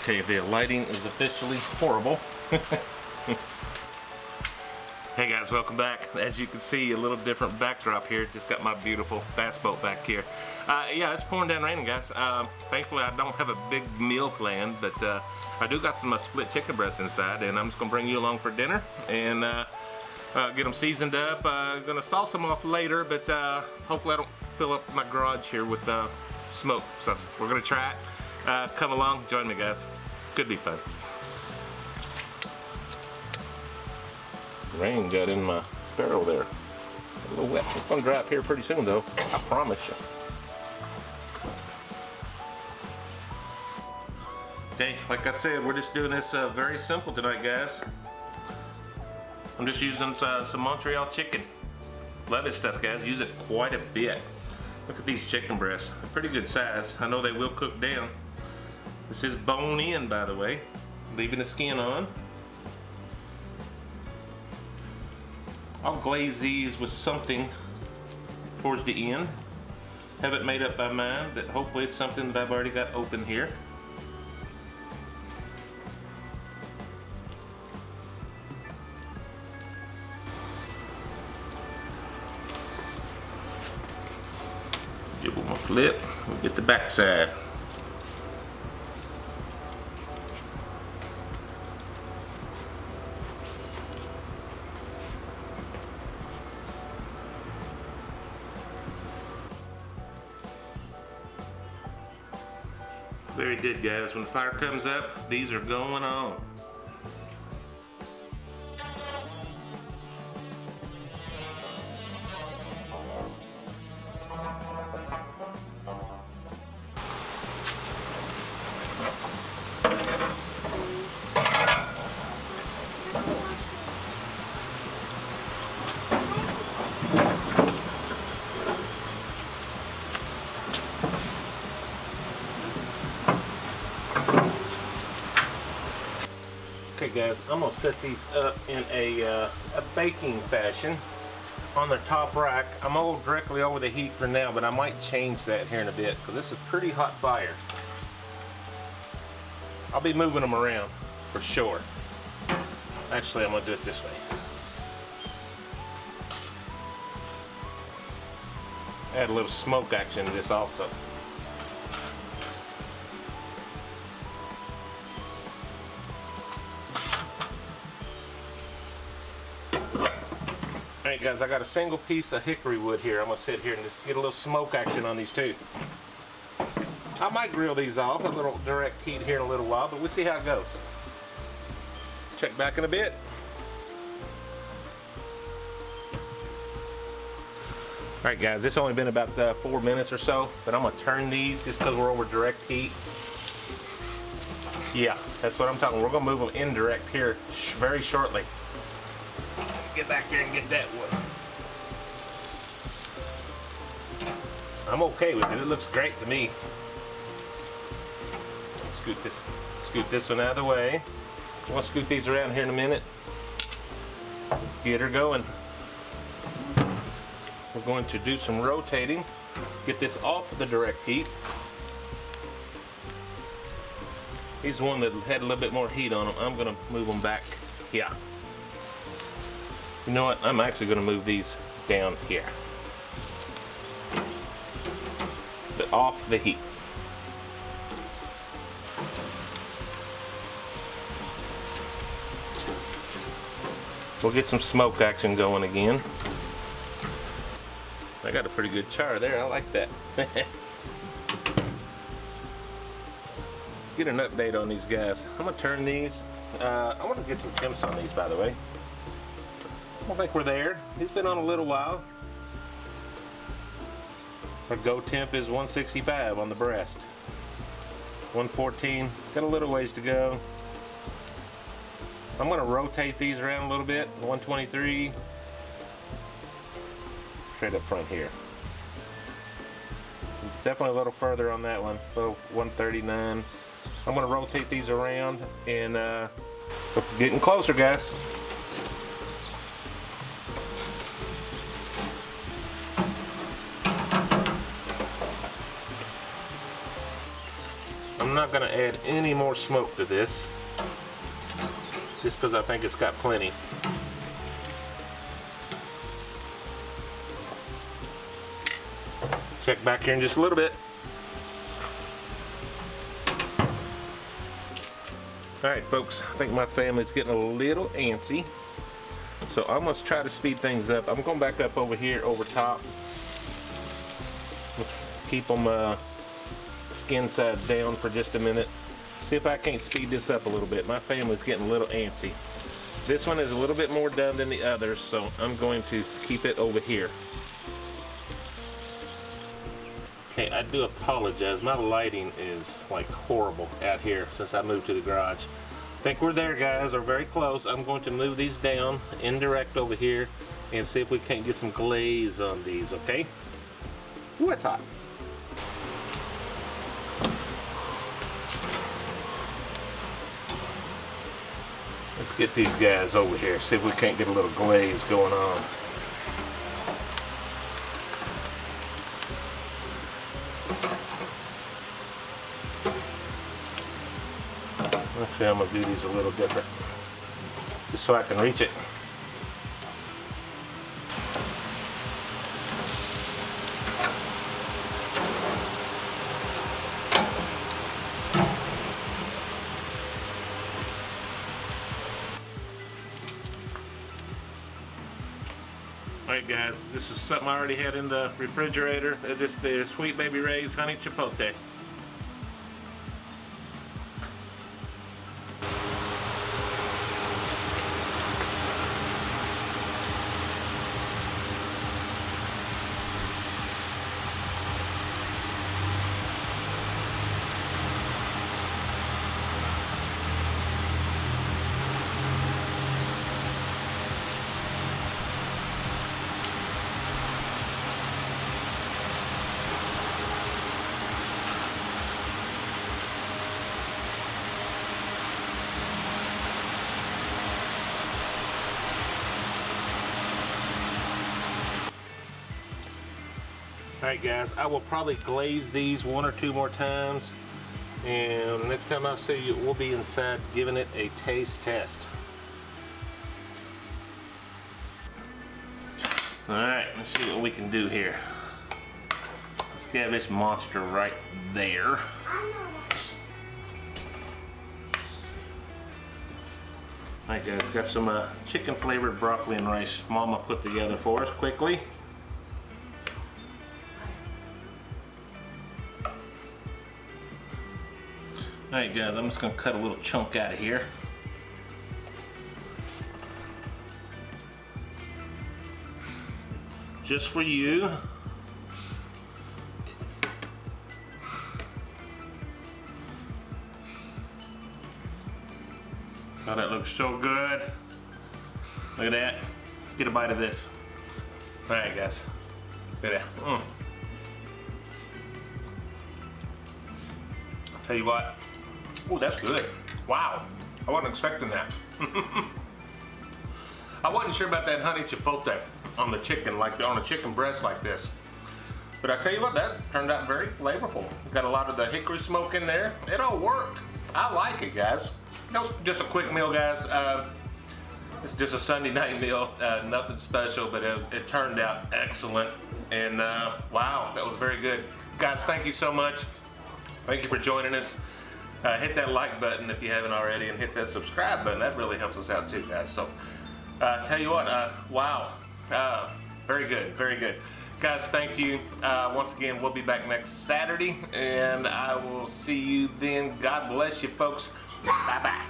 Okay, the lighting is officially horrible. Hey guys, welcome back. As you can see, a little different backdrop here. Just got my beautiful bass boat back here. Yeah, it's pouring down raining, guys. Thankfully, I don't have a big meal planned, but I do got some split chicken breasts inside, and I'm just gonna bring you along for dinner and get them seasoned up. Gonna sauce them off later, but hopefully I don't fill up my garage here with smoke. So we're gonna try it. Come along, join me, guys. Could be fun. Rain got in my barrel there. A little wet. It's gonna dry up here pretty soon, though. I promise you. Okay, like I said, we're just doing this very simple tonight, guys. I'm just using some Montreal chicken. Love this stuff, guys. Use it quite a bit. Look at these chicken breasts. They're pretty good size. I know they will cook down. This is bone in, by the way. Leaving the skin on. I'll glaze these with something towards the end. Have it made up by mine, that hopefully it's something that I've already got open here. Give them a flip. We'll get the back side. Very good, guys. When the fire comes up, these are going on. Okay guys, I'm gonna set these up in a baking fashion on the top rack. I'm gonna go directly over the heat for now, but I might change that here in a bit because this is pretty hot fire. I'll be moving them around for sure. Actually, I'm gonna do it this way. Add a little smoke action to this also. Alright guys, I got a single piece of hickory wood here. I'm going to sit here and just get a little smoke action on these too. I might grill these off, a little direct heat here in a little while, but we'll see how it goes. Check back in a bit. Alright guys, it's only been about 4 minutes or so, but I'm going to turn these just because we're over direct heat. Yeah, that's what I'm talking. We're going to move them indirect here very shortly. Get back there and get that one. I'm okay with it. It looks great to me. Scoot this one out of the way. We'll scoot these around here in a minute. Get her going. We're going to do some rotating. Get this off of the direct heat. He's one that had a little bit more heat on them. I'm going to move them back here. You know what? I'm actually going to move these down here. But off the heat. We'll get some smoke action going again. I got a pretty good char there. I like that. Let's get an update on these guys. I'm going to turn these. I want to get some temps on these, by the way. I don't think we're there. He's been on a little while. Our go temp is 165 on the breast. 114, got a little ways to go. I'm gonna rotate these around a little bit. 123. Straight up front here. Definitely a little further on that one. So 139. I'm gonna rotate these around and we're getting closer, guys. I'm not gonna add any more smoke to this, just because I think it's got plenty. Check back here in just a little bit. Alright folks, I think my family's getting a little antsy. So I'm going to try to speed things up. I'm going back up over here over top. Keep them skin side down for just a minute. See if I can't speed this up a little bit. My family's getting a little antsy. This one is a little bit more done than the others, so I'm going to keep it over here. Okay, I do apologize. My lighting is like horrible out here since I moved to the garage. I think we're there, guys, or very close. I'm going to move these down indirect over here and see if we can't get some glaze on these, okay? Ooh, it's hot. Let's get these guys over here, see if we can't get a little glaze going on. Actually, I'm going to do these a little different, just so I can reach it. Alright guys, this is something I already had in the refrigerator. It's the Sweet Baby Ray's Honey Chipotle. Alright guys, I will probably glaze these 1 or 2 more times, and the next time I see you, we'll be inside giving it a taste test. Alright, let's see what we can do here. Let's get this monster right there. Alright guys, got some chicken flavored broccoli and rice Mama put together for us quickly. Alright guys, I'm just going to cut a little chunk out of here. Just for you. Oh, that looks so good. Look at that. Let's get a bite of this. Alright guys. Look at that. I'll tell you what. Oh, that's good. Wow. I wasn't expecting that. I wasn't sure about that honey chipotle on the chicken, like on a chicken breast like this. But I tell you what, that turned out very flavorful. Got a lot of the hickory smoke in there. It all worked. I like it, guys. That was just a quick meal, guys. It's just a Sunday night meal. Nothing special, but it turned out excellent. And wow, that was very good. Guys, thank you so much. Thank you for joining us. Hit that like button if you haven't already, and hit that subscribe button. That really helps us out too, guys. So, tell you what, wow, very good, very good. Guys, thank you. Once again, we'll be back next Saturday, and I will see you then. God bless you, folks. Bye-bye.